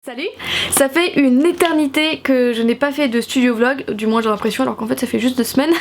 Salut! Ça fait une éternité que je n'ai pas fait de studio vlog, du moins j'ai l'impression, alors qu'en fait ça fait juste 2 semaines.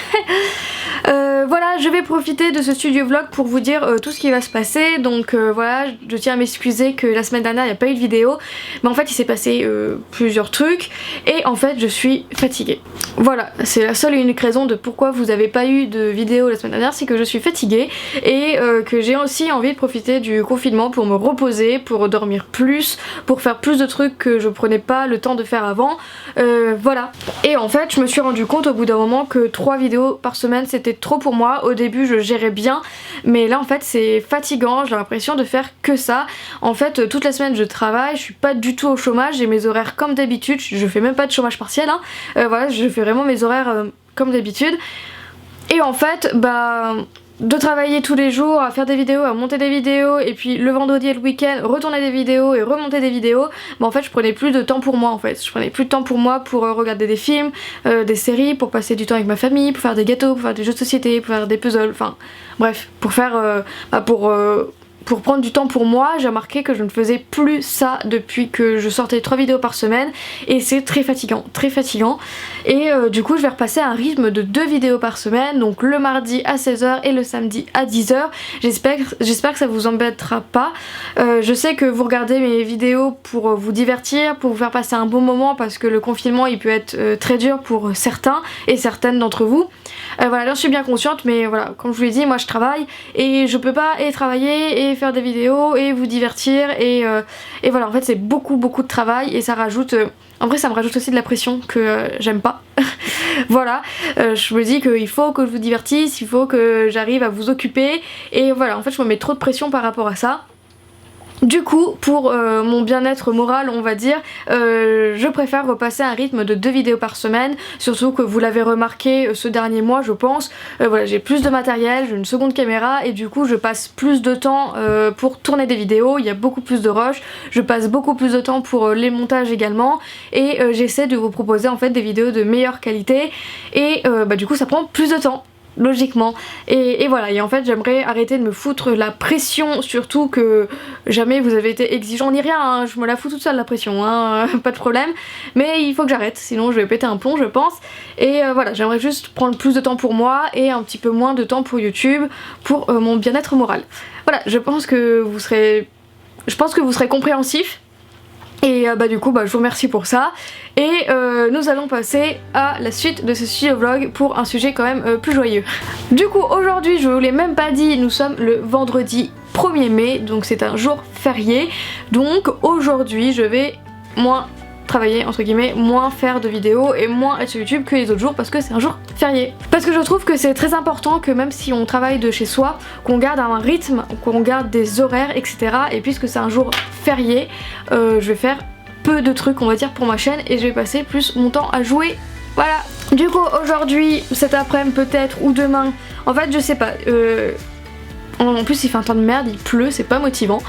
Voilà, je vais profiter de ce studio vlog pour vous dire tout ce qui va se passer. Donc voilà, je tiens à m'excuser que la semaine dernière il n'y a pas eu de vidéo, mais en fait il s'est passé plusieurs trucs et en fait je suis fatiguée. Voilà, c'est la seule et unique raison de pourquoi vous n'avez pas eu de vidéo la semaine dernière, c'est que je suis fatiguée et que j'ai aussi envie de profiter du confinement pour me reposer, pour dormir plus, pour faire plus de trucs que je prenais pas le temps de faire avant. Voilà. Et en fait je me suis rendu compte au bout d'un moment que 3 vidéos par semaine c'était trop pour moi. Au début je gérais bien, mais là en fait c'est fatigant, j'ai l'impression de faire que ça. En fait toute la semaine je travaille, je suis pas du tout au chômage, j'ai mes horaires comme d'habitude, je fais même pas de chômage partiel hein. Voilà, je fais vraiment mes horaires comme d'habitude. Et en fait de travailler tous les jours, à faire des vidéos, à monter des vidéos, et puis le vendredi et le week-end retourner des vidéos et remonter des vidéos, en fait je prenais plus de temps pour moi en fait. Je prenais plus de temps pour moi pour regarder des films, des séries, pour passer du temps avec ma famille, pour faire des gâteaux, pour faire des jeux de société, pour faire des puzzles, enfin bref, pour faire pour prendre du temps pour moi. J'ai remarqué que je ne faisais plus ça depuis que je sortais 3 vidéos par semaine et c'est très fatigant, et du coup je vais repasser à un rythme de 2 vidéos par semaine, donc le mardi à 16h et le samedi à 10h. J'espère que ça vous embêtera pas. Je sais que vous regardez mes vidéos pour vous divertir, pour vous faire passer un bon moment, parce que le confinement il peut être très dur pour certains et certaines d'entre vous. Voilà, j'en suis bien consciente, mais voilà, comme je vous l'ai dit, moi je travaille et je peux pas et travailler et faire des vidéos et vous divertir et voilà, en fait c'est beaucoup de travail et ça rajoute, en vrai ça me rajoute aussi de la pression que j'aime pas. Voilà, je me dis qu'il faut que je vous divertisse, il faut que j'arrive à vous occuper et voilà, en fait je me mets trop de pression par rapport à ça. Du coup, pour mon bien-être moral, on va dire, je préfère repasser un rythme de 2 vidéos par semaine, surtout que vous l'avez remarqué ce dernier mois je pense. Voilà, j'ai plus de matériel, j'ai une seconde caméra et du coup je passe plus de temps pour tourner des vidéos, il y a beaucoup plus de rush, je passe beaucoup plus de temps pour les montages également et j'essaie de vous proposer en fait des vidéos de meilleure qualité et du coup ça prend plus de temps. Logiquement et voilà, et en fait j'aimerais arrêter de me foutre la pression, surtout que jamais vous avez été exigeant ni rien hein. Je me la fous toute seule la pression hein, pas de problème, mais il faut que j'arrête sinon je vais péter un plomb je pense. Et voilà, j'aimerais juste prendre plus de temps pour moi et un petit peu moins de temps pour YouTube, pour mon bien-être moral. Voilà, je pense que vous serez compréhensif. Et du coup je vous remercie pour ça et nous allons passer à la suite de ce studio vlog pour un sujet quand même plus joyeux. Du coup aujourd'hui, je vous l'ai même pas dit, nous sommes le vendredi 1er mai, donc c'est un jour férié, donc aujourd'hui je vais moins travailler entre guillemets, moins faire de vidéos et moins être sur YouTube que les autres jours parce que c'est un jour férié. Parce que je trouve que c'est très important que même si on travaille de chez soi, qu'on garde un rythme, qu'on garde des horaires etc. Et puisque c'est un jour férié, je vais faire peu de trucs on va dire pour ma chaîne et je vais passer plus mon temps à jouer. Voilà. Du coup aujourd'hui, cet après-midi peut-être ou demain, en fait je sais pas, en plus il fait un temps de merde, il pleut, c'est pas motivant.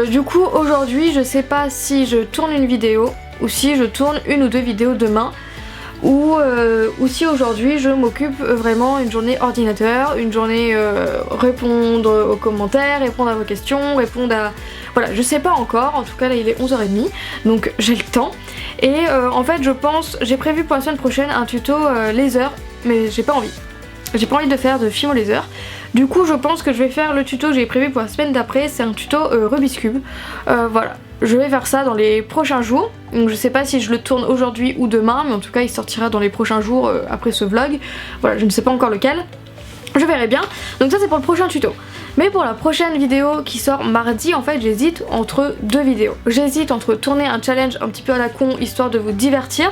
Du coup aujourd'hui je sais pas si je tourne une vidéo ou si je tourne 1 ou 2 vidéos demain, ou si aujourd'hui je m'occupe vraiment une journée ordinateur, une journée répondre aux commentaires, répondre à vos questions, répondre à... Voilà, je sais pas encore, en tout cas là il est 11h30 donc j'ai le temps. Et en fait je pense, j'ai prévu pour la semaine prochaine un tuto laser, mais j'ai pas envie. J'ai pas envie de faire de film au laser. Du coup je pense que je vais faire le tuto que j'ai prévu pour la semaine d'après, c'est un tuto Rubik's Cube. Voilà, je vais faire ça dans les prochains jours. Donc je sais pas si je le tourne aujourd'hui ou demain, mais en tout cas il sortira dans les prochains jours après ce vlog. Voilà, je ne sais pas encore lequel. Je verrai bien. Donc ça c'est pour le prochain tuto. Mais pour la prochaine vidéo qui sort mardi, en fait j'hésite entre 2 vidéos. J'hésite entre tourner un challenge un petit peu à la con histoire de vous divertir,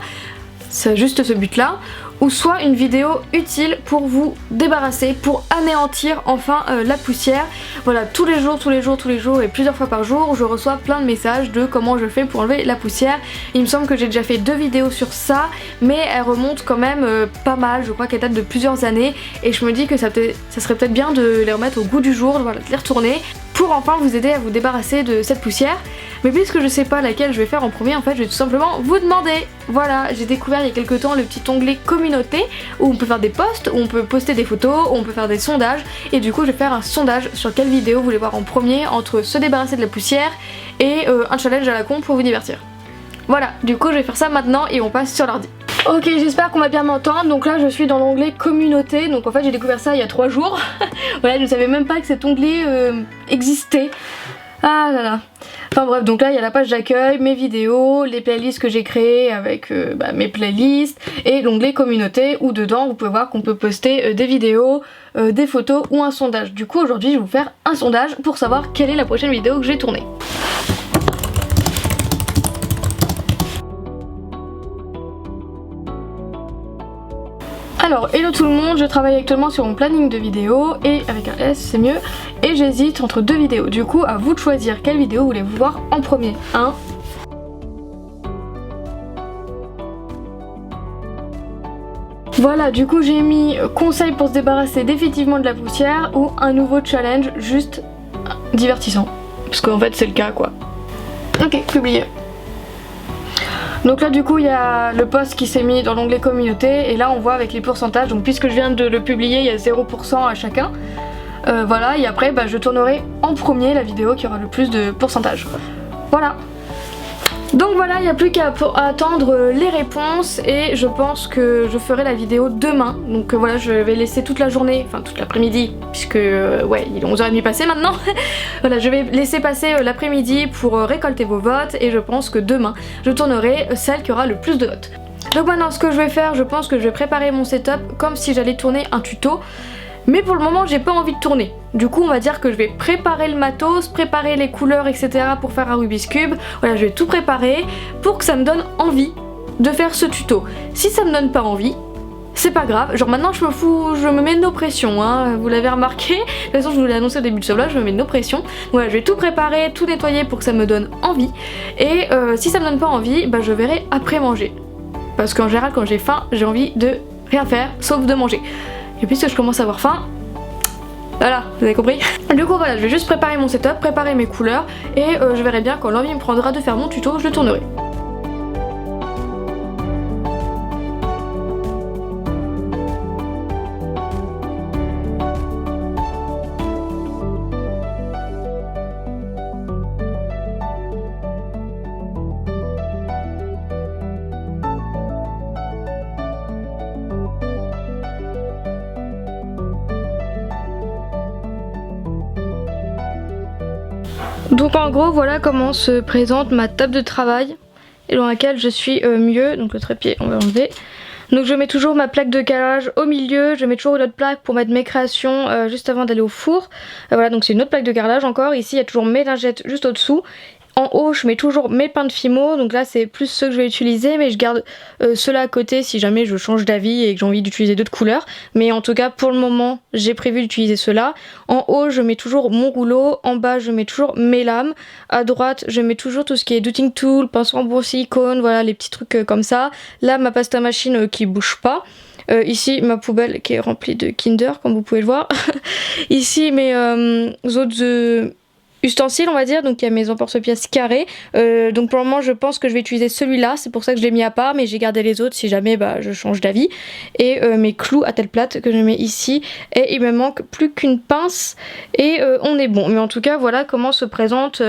c'est juste ce but là, ou soit une vidéo utile pour vous débarrasser, pour anéantir enfin la poussière. Voilà, tous les jours et plusieurs fois par jour je reçois plein de messages de comment je fais pour enlever la poussière. Il me semble que j'ai déjà fait 2 vidéos sur ça, mais elles remontent quand même pas mal, je crois qu'elles datent de plusieurs années et je me dis que ça serait peut-être bien de les remettre au goût du jour, voilà, de les retourner pour enfin vous aider à vous débarrasser de cette poussière. Mais puisque je sais pas laquelle je vais faire en premier, en fait je vais tout simplement vous demander. Voilà, j'ai découvert il y a quelques temps le petit onglet communauté où on peut faire des posts, où on peut poster des photos, où on peut faire des sondages, et du coup je vais faire un sondage sur quelle vidéo vous voulez voir en premier entre se débarrasser de la poussière et un challenge à la con pour vous divertir. Voilà, du coup je vais faire ça maintenant et on passe sur l'ordi. Ok, j'espère qu'on va bien m'entendre. Donc là je suis dans l'onglet communauté. Donc en fait j'ai découvert ça il y a 3 jours. Voilà, je ne savais même pas que cet onglet existait. Ah là là. Enfin bref, donc là il y a la page d'accueil, mes vidéos, les playlists que j'ai créées avec mes playlists et l'onglet communauté où dedans vous pouvez voir qu'on peut poster des vidéos, des photos ou un sondage. Du coup aujourd'hui je vais vous faire un sondage pour savoir quelle est la prochaine vidéo que j'ai tournée. Alors, hello tout le monde, je travaille actuellement sur mon planning de vidéos et avec un S c'est mieux et j'hésite entre 2 vidéos. Du coup, à vous de choisir quelle vidéo voulez-vous voir en premier. Voilà, du coup j'ai mis conseil pour se débarrasser définitivement de la poussière ou un nouveau challenge juste divertissant. Parce qu'en fait c'est le cas quoi. Ok, publié. Donc là du coup il y a le post qui s'est mis dans l'onglet communauté et là on voit avec les pourcentages. Donc puisque je viens de le publier il y a 0% à chacun. Voilà, et après je tournerai en premier la vidéo qui aura le plus de pourcentage. Voilà. Donc voilà, il n'y a plus qu'à attendre les réponses et je pense que je ferai la vidéo demain. Donc voilà, je vais laisser toute la journée, enfin toute l'après-midi, puisque ouais, il est 11h30 passé maintenant. Voilà, je vais laisser passer l'après-midi pour récolter vos votes et je pense que demain, je tournerai celle qui aura le plus de votes. Donc maintenant, ce que je vais faire, je pense que je vais préparer mon setup comme si j'allais tourner un tuto. Mais pour le moment j'ai pas envie de tourner. Du coup on va dire que je vais préparer le matos, préparer les couleurs etc. pour faire un Rubik's Cube. Voilà, je vais tout préparer pour que ça me donne envie de faire ce tuto. Si ça me donne pas envie, c'est pas grave. Genre maintenant je me fous, je me mets no pression hein. Vous l'avez remarqué. De toute façon je vous l'ai annoncé au début de ce vlog, je me mets no pression. Voilà, je vais tout préparer, tout nettoyer pour que ça me donne envie. Et si ça me donne pas envie, je verrai après manger. Parce qu'en général quand j'ai faim, j'ai envie de rien faire sauf de manger. Et puisque je commence à avoir faim, voilà, vous avez compris. Du coup voilà, je vais juste préparer mon setup, préparer mes couleurs et je verrai bien quand l'envie me prendra de faire mon tuto, je le tournerai. Donc en gros voilà comment se présente ma table de travail et dans laquelle je suis mieux. Donc le trépied on va enlever. Donc je mets toujours ma plaque de calage au milieu, je mets toujours une autre plaque pour mettre mes créations juste avant d'aller au four. Voilà, donc c'est une autre plaque de carrelage encore. Ici il y a toujours mes lingettes juste au dessous. En haut je mets toujours mes pains de Fimo, donc là c'est plus ceux que je vais utiliser, mais je garde ceux-là à côté si jamais je change d'avis et que j'ai envie d'utiliser d'autres couleurs. Mais en tout cas pour le moment j'ai prévu d'utiliser ceux-là. En haut je mets toujours mon rouleau, en bas je mets toujours mes lames, à droite je mets toujours tout ce qui est Dotting Tool, pinceau en bourre silicone, voilà les petits trucs comme ça. Là ma pasta machine qui bouge pas. Ici ma poubelle qui est remplie de Kinder comme vous pouvez le voir. Ici mes autres ustensiles on va dire, donc il y a mes emporte-pièces carrés, donc pour le moment je pense que je vais utiliser celui-là, c'est pour ça que je l'ai mis à part, mais j'ai gardé les autres si jamais je change d'avis. Et mes clous à telle plate que je mets ici, et il me manque plus qu'une pince et on est bon. Mais en tout cas voilà comment se présente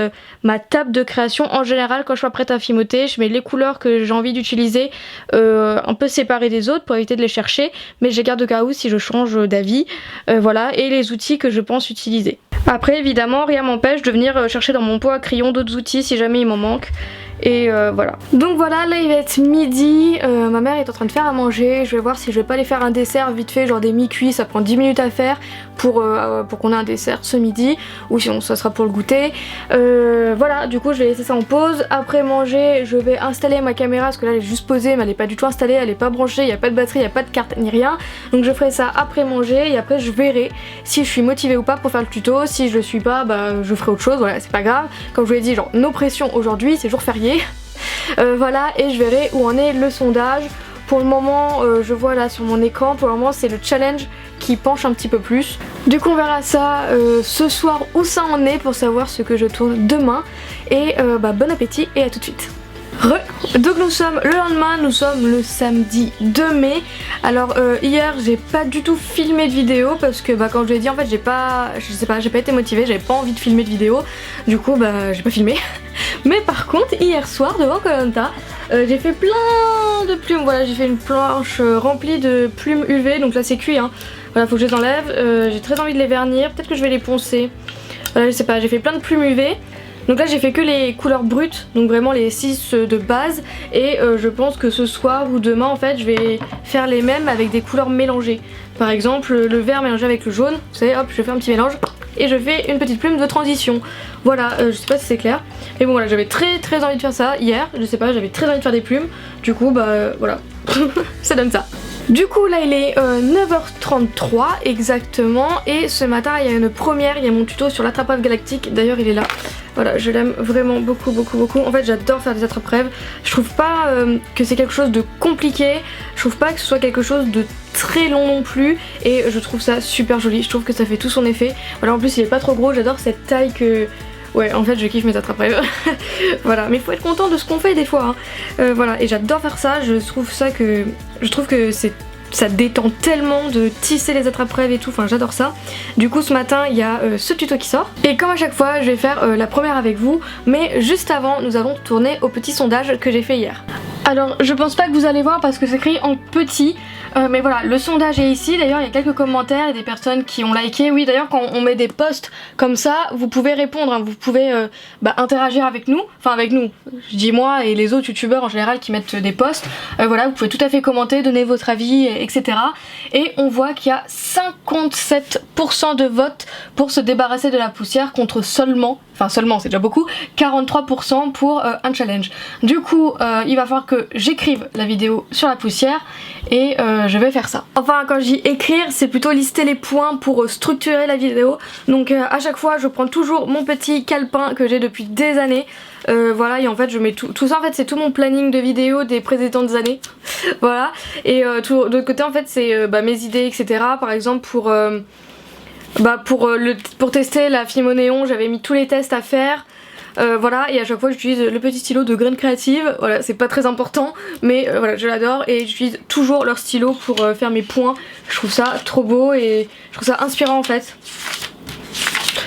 ma table de création. En général quand je suis prête à fimoter, je mets les couleurs que j'ai envie d'utiliser un peu séparées des autres pour éviter de les chercher, mais je les garde au cas où si je change d'avis. Voilà, et les outils que je pense utiliser. Après évidemment rien m'empêche de venir chercher dans mon pot à crayon d'autres outils si jamais il m'en manque. Et voilà. Donc voilà, là il va être midi, ma mère est en train de faire à manger, je vais voir si je vais pas aller faire un dessert vite fait, genre des mi-cuits, ça prend 10 minutes à faire pour qu'on ait un dessert ce midi, ou sinon ça sera pour le goûter. Voilà, du coup je vais laisser ça en pause. Après manger, je vais installer ma caméra, parce que là elle est juste posée, mais elle est pas du tout installée, elle est pas branchée, il n'y a pas de batterie, il n'y a pas de carte ni rien. Donc je ferai ça après manger, et après je verrai si je suis motivée ou pas pour faire le tuto. Si je le suis pas, je ferai autre chose, voilà, c'est pas grave. Comme je vous l'ai dit, genre no pression aujourd'hui, c'est jour férié. Voilà, et je verrai où en est le sondage. Pour le moment je vois là sur mon écran, pour le moment c'est le challenge qui penche un petit peu plus. Du coup on verra ça ce soir où ça en est pour savoir ce que je tourne demain. Et bon appétit et à tout de suite. Donc nous sommes le lendemain, nous sommes le samedi 2 mai. Alors hier j'ai pas du tout filmé de vidéo parce que comme je l'ai dit en fait j'ai pas été motivée, j'avais pas envie de filmer de vidéo. Du coup j'ai pas filmé. Mais par contre hier soir devant Koh Lanta j'ai fait plein de plumes. Voilà, j'ai fait une planche remplie de plumes UV, donc là c'est cuit hein. Voilà, faut que je les enlève, j'ai très envie de les vernir, peut-être que je vais les poncer. Voilà, je sais pas, j'ai fait plein de plumes UV. Donc là j'ai fait que les couleurs brutes, donc vraiment les 6 de base. Et je pense que ce soir ou demain en fait je vais faire les mêmes avec des couleurs mélangées. Par exemple le vert mélangé avec le jaune, vous savez, hop, je fais un petit mélange et je fais une petite plume de transition. Voilà, je sais pas si c'est clair. Mais bon voilà, j'avais très envie de faire ça hier, je sais pas, j'avais très envie de faire des plumes. Du coup voilà, ça donne ça. Du coup là il est 9h33 exactement et ce matin il y a une première, il y a mon tuto sur l'attrape-rêve galactique, d'ailleurs il est là. Voilà, je l'aime vraiment beaucoup. En fait j'adore faire des attrape-rêves, je trouve pas que c'est quelque chose de compliqué, je trouve pas que ce soit quelque chose de très long non plus et je trouve ça super joli, je trouve que ça fait tout son effet. Voilà, en plus il est pas trop gros, j'adore cette taille que... Ouais, en fait je kiffe mes attrape-rêves. Voilà, mais faut être content de ce qu'on fait des fois hein. Voilà, et j'adore faire ça, je trouve que ça détend tellement de tisser les attrape-rêves et tout, enfin j'adore ça. Du coup ce matin il y a ce tuto qui sort et comme à chaque fois je vais faire la première avec vous, mais juste avant nous allons tourner au petit sondage que j'ai fait hier. Alors je pense pas que vous allez voir parce que c'est écrit en petit, mais voilà, le sondage est ici. D'ailleurs il y a quelques commentaires et des personnes qui ont liké. Oui, d'ailleurs quand on met des posts comme ça vous pouvez répondre hein. Vous pouvez interagir avec nous, enfin avec nous, je dis moi et les autres youtubeurs en général qui mettent des posts. Voilà, vous pouvez tout à fait commenter, donner votre avis, etc. Et on voit qu'il y a 57% de votes pour se débarrasser de la poussière contre seulement c'est déjà beaucoup, 43% pour un challenge. Du coup il va falloir que j'écrive la vidéo sur la poussière et je vais faire ça. Enfin quand je dis écrire c'est plutôt lister les points pour structurer la vidéo. Donc à chaque fois je prends toujours mon petit calepin que j'ai depuis des années. Voilà, et en fait je mets tout ça, en fait c'est tout mon planning de vidéos des précédentes années. Voilà, et de l'autre côté en fait c'est mes idées etc. Par exemple pour tester la film au néon j'avais mis tous les tests à faire. Voilà, et à chaque fois j'utilise le petit stylo de Graines Créatives. Voilà, c'est pas très important mais voilà, je l'adore et j'utilise toujours leur stylo pour faire mes points. Je trouve ça trop beau et je trouve ça inspirant en fait.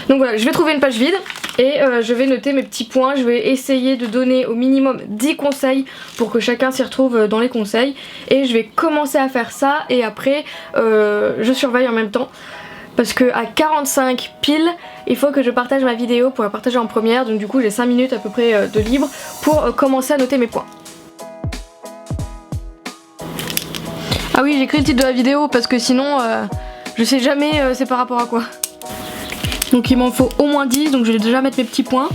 Donc voilà, je vais trouver une page vide et je vais noter mes petits points. Je vais essayer de donner au minimum 10 conseils pour que chacun s'y retrouve dans les conseils. Et je vais commencer à faire ça et après je surveille en même temps. Parce que à 45 pile, il faut que je partage ma vidéo pour la partager en première. Donc du coup j'ai 5 minutes à peu près de libre pour commencer à noter mes points. Ah oui, j'ai écrit le titre de la vidéo parce que sinon je sais jamais c'est par rapport à quoi. Donc il m'en faut au moins 10, donc je vais déjà mettre mes petits points.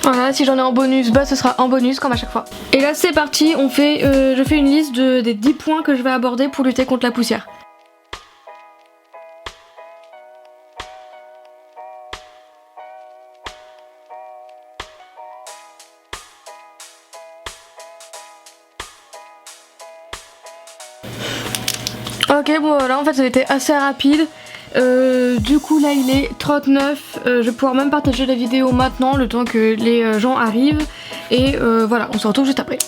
Voilà, si j'en ai en bonus, ce sera en bonus comme à chaque fois. Et là c'est parti, je fais une liste des 10 points que je vais aborder pour lutter contre la poussière. Ok, bon voilà, en fait ça a été assez rapide. Du coup là il est 39, je vais pouvoir même partager la vidéo maintenant le temps que les gens arrivent et voilà, on se retrouve juste après.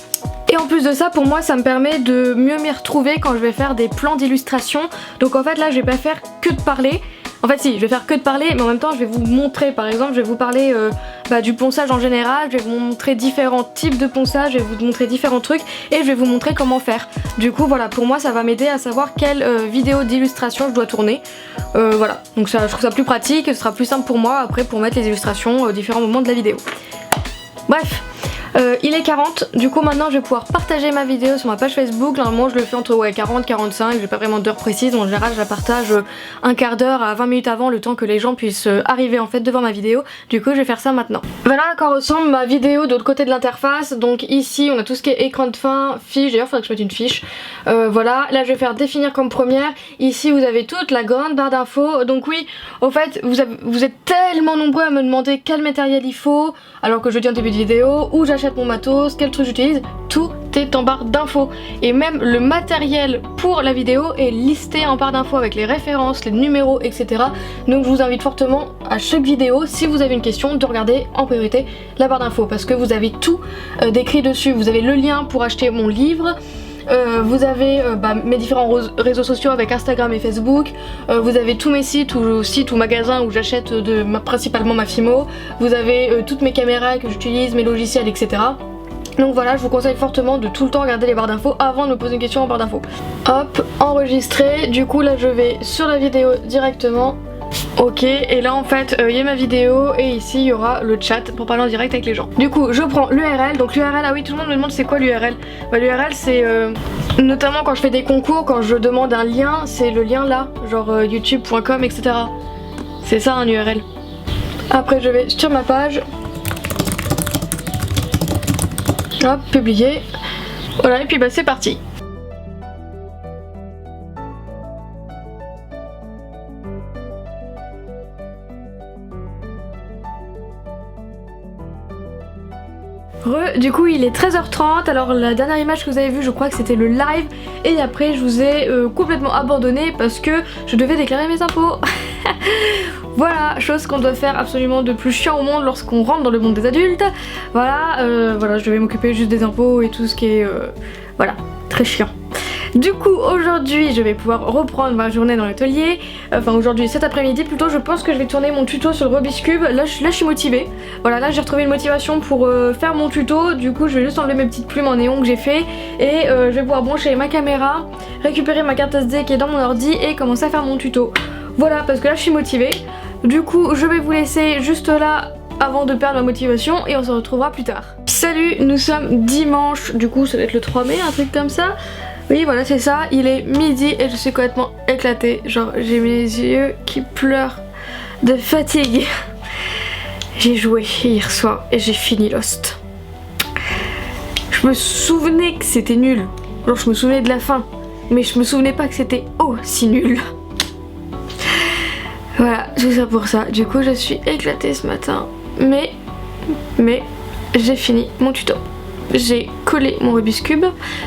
Et en plus de ça, pour moi ça me permet de mieux m'y retrouver quand je vais faire des plans d'illustration. Donc en fait là je vais pas faire que de parler. En fait si, je vais faire que de parler mais en même temps je vais vous montrer, par exemple je vais vous parler du ponçage en général, je vais vous montrer différents types de ponçage, je vais vous montrer différents trucs et je vais vous montrer comment faire. Du coup voilà, pour moi ça va m'aider à savoir quelle vidéo d'illustration je dois tourner. Voilà, donc ça, je trouve ça plus pratique, ce sera plus simple pour moi après pour mettre les illustrations aux différents moments de la vidéo. Bref. Il est 40, du coup maintenant je vais pouvoir partager ma vidéo sur ma page Facebook. Normalement je le fais entre 40 45, j'ai pas vraiment d'heure précise, en général je la partage un quart d'heure à 20 minutes avant, le temps que les gens puissent arriver en fait devant ma vidéo. Du coup je vais faire ça maintenant. Voilà à quoi ressemble ma vidéo de l'autre côté de l'interface. Donc ici on a tout ce qui est écran de fin, fiche, d'ailleurs faudrait que je mette une fiche. Voilà, là je vais faire définir comme première. Ici vous avez toute la grande barre d'infos. Donc oui, au fait vous êtes tellement nombreux à me demander quel matériel il faut, alors que je dis en début de vidéo, où j'achète mon matos, quel truc j'utilise, tout est en barre d'infos. Et même le matériel pour la vidéo est listé en barre d'infos avec les références, les numéros, etc. Donc je vous invite fortement à chaque vidéo, si vous avez une question, de regarder en priorité la barre d'infos parce que vous avez tout décrit dessus. Vous avez le lien pour acheter mon livre. Vous avez mes différents réseaux sociaux avec Instagram et Facebook, vous avez tous mes sites ou magasins où j'achète principalement ma Fimo, vous avez toutes mes caméras que j'utilise, mes logiciels, etc. Donc voilà, je vous conseille fortement de tout le temps regarder les barres d'infos avant de me poser une question en barre d'infos. Hop, enregistré, du coup là je vais sur la vidéo directement. Ok, et là en fait il y a ma vidéo et ici il y aura le chat pour parler en direct avec les gens. Du coup je prends l'URL, donc l'URL, ah oui tout le monde me demande c'est quoi l'URL. L'URL c'est notamment quand je fais des concours, quand je demande un lien, c'est le lien là, genre youtube.com etc. C'est ça un URL. Après je vais sur ma page. Hop, publier. Voilà et puis c'est parti. Du coup il est 13h30, alors la dernière image que vous avez vue je crois que c'était le live et après je vous ai complètement abandonné parce que je devais déclarer mes impôts. Voilà, chose qu'on doit faire absolument de plus chiant au monde lorsqu'on rentre dans le monde des adultes. Voilà, voilà, je devais m'occuper juste des impôts et tout ce qui est voilà, très chiant. Du coup aujourd'hui je vais pouvoir reprendre ma journée dans l'atelier. Enfin aujourd'hui, cet après-midi plutôt, je pense que je vais tourner mon tuto sur le Rubik's Cube. Là je suis motivée. Voilà, là j'ai retrouvé une motivation pour faire mon tuto. Du coup je vais juste enlever mes petites plumes en néon que j'ai fait. Et je vais pouvoir brancher ma caméra, récupérer ma carte SD qui est dans mon ordi et commencer à faire mon tuto. Voilà, parce que là je suis motivée. Du coup je vais vous laisser juste là avant de perdre ma motivation et on se retrouvera plus tard. Salut, nous sommes dimanche, du coup ça va être le 3 mai, un truc comme ça. Oui voilà c'est ça, il est midi et je suis complètement éclatée, genre j'ai mes yeux qui pleurent de fatigue. J'ai joué hier soir et j'ai fini Lost. Je me souvenais que c'était nul, genre je me souvenais de la fin, mais je me souvenais pas que c'était aussi nul. Voilà, c'est ça pour ça, du coup je suis éclatée ce matin, mais j'ai fini mon tuto. J'ai collé mon Rubik's Cube,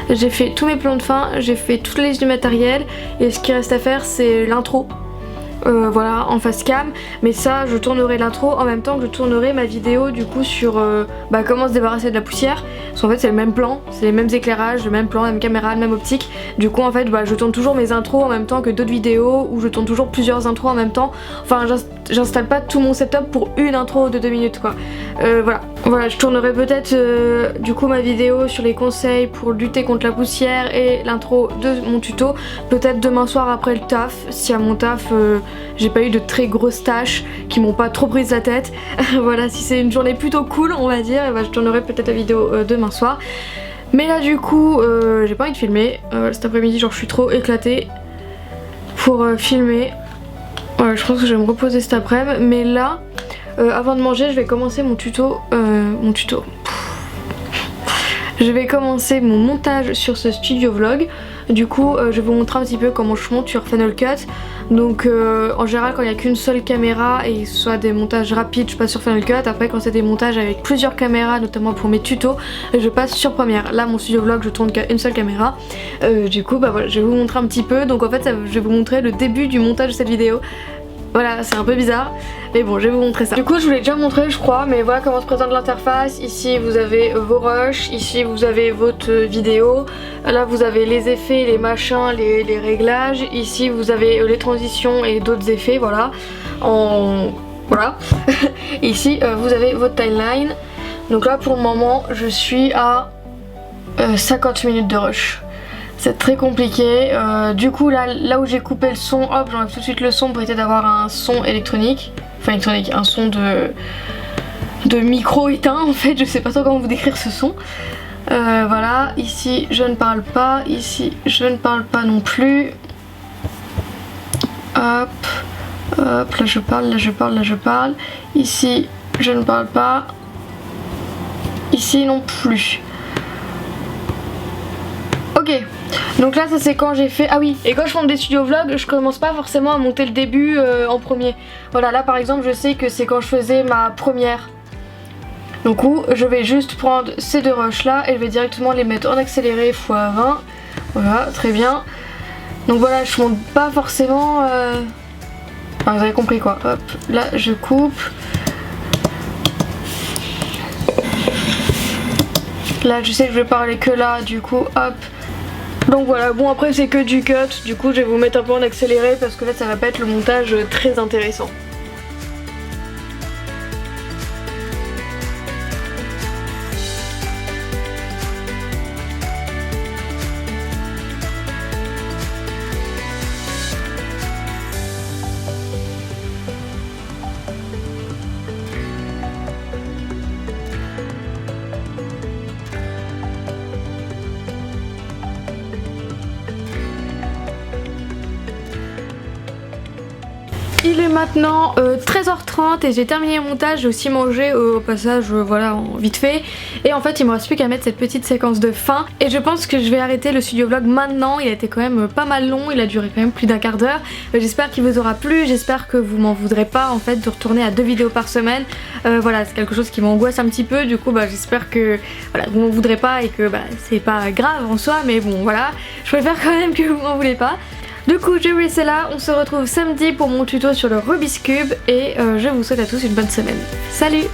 j'ai fait tous mes plans de fin, j'ai fait toutes les listes du matériel et ce qui reste à faire c'est l'intro. Voilà, en face cam, mais ça je tournerai l'intro en même temps que je tournerai ma vidéo du coup sur comment se débarrasser de la poussière, parce qu'en fait c'est le même plan, c'est les mêmes éclairages, le même plan, la même caméra, la même optique. Du coup en fait je tourne toujours mes intros en même temps que d'autres vidéos, ou je tourne toujours plusieurs intros en même temps. Enfin j'installe pas tout mon setup pour une intro de 2 minutes quoi. Voilà, je tournerai peut-être du coup ma vidéo sur les conseils pour lutter contre la poussière et l'intro de mon tuto, peut-être demain soir après le taf, si à mon taf j'ai pas eu de très grosses tâches qui m'ont pas trop prise la tête. Voilà, si c'est une journée plutôt cool on va dire, et je tournerai peut-être la vidéo demain soir. Mais là du coup j'ai pas envie de filmer, cet après-midi genre je suis trop éclatée pour filmer. Je pense que je vais me reposer cet après-midi, mais là avant de manger je vais commencer mon tuto. Je vais commencer mon montage sur ce studio vlog. Du coup je vais vous montrer un petit peu comment je monte sur Final Cut. Donc en général quand il n'y a qu'une seule caméra et soit des montages rapides je passe sur Final Cut. Après quand c'est des montages avec plusieurs caméras, notamment pour mes tutos, je passe sur Premiere. Là mon studio vlog je tourne qu'à une seule caméra. Du coup voilà, je vais vous montrer un petit peu. Donc en fait je vais vous montrer le début du montage de cette vidéo. Voilà, c'est un peu bizarre, mais bon, je vais vous montrer ça. Du coup, je vous l'ai déjà montré, je crois, mais voilà comment se présente l'interface. Ici, vous avez vos rushs, ici, vous avez votre vidéo. Là, vous avez les effets, les machins, les réglages. Ici, vous avez les transitions et d'autres effets, voilà. Voilà. Ici, vous avez votre timeline. Donc là, pour le moment, je suis à 50 minutes de rush. C'est très compliqué, du coup là où j'ai coupé le son, hop j'enlève tout de suite le son pour éviter d'avoir un son électronique. Enfin électronique, un son de micro éteint en fait, je sais pas trop comment vous décrire ce son. Voilà, ici je ne parle pas, ici je ne parle pas non plus. Hop, hop, là je parle, là je parle, là je parle. Ici je ne parle pas, ici non plus. Ok, donc là ça c'est quand j'ai fait... Ah oui, et quand je monte des studio vlogs, je commence pas forcément à monter le début en premier. Voilà, là par exemple je sais que c'est quand je faisais ma première Du coup je vais juste prendre ces deux roches là et je vais directement les mettre en accéléré x20. Voilà, très bien. Donc voilà, je monte pas forcément... Enfin, vous avez compris quoi. Hop, là je coupe. Là je sais que je vais parler que là, du coup hop. Donc voilà, bon après c'est que du cut, du coup je vais vous mettre un peu en accéléré parce que là ça va pas être le montage très intéressant. Il est maintenant 13h30 et j'ai terminé le montage, j'ai aussi mangé au passage, voilà, vite fait. Et en fait il me reste plus qu'à mettre cette petite séquence de fin. Et je pense que je vais arrêter le studio vlog maintenant, il a été quand même pas mal long, il a duré quand même plus d'1/4 d'heure. J'espère qu'il vous aura plu, j'espère que vous m'en voudrez pas en fait de retourner à 2 vidéos par semaine. Voilà, c'est quelque chose qui m'angoisse un petit peu, du coup j'espère que voilà, vous m'en voudrez pas et que c'est pas grave en soi, mais bon voilà, je préfère quand même que vous m'en voulez pas. Du coup je vais laisser là, on se retrouve samedi pour mon tuto sur le Rubik's Cube et je vous souhaite à tous une bonne semaine. Salut!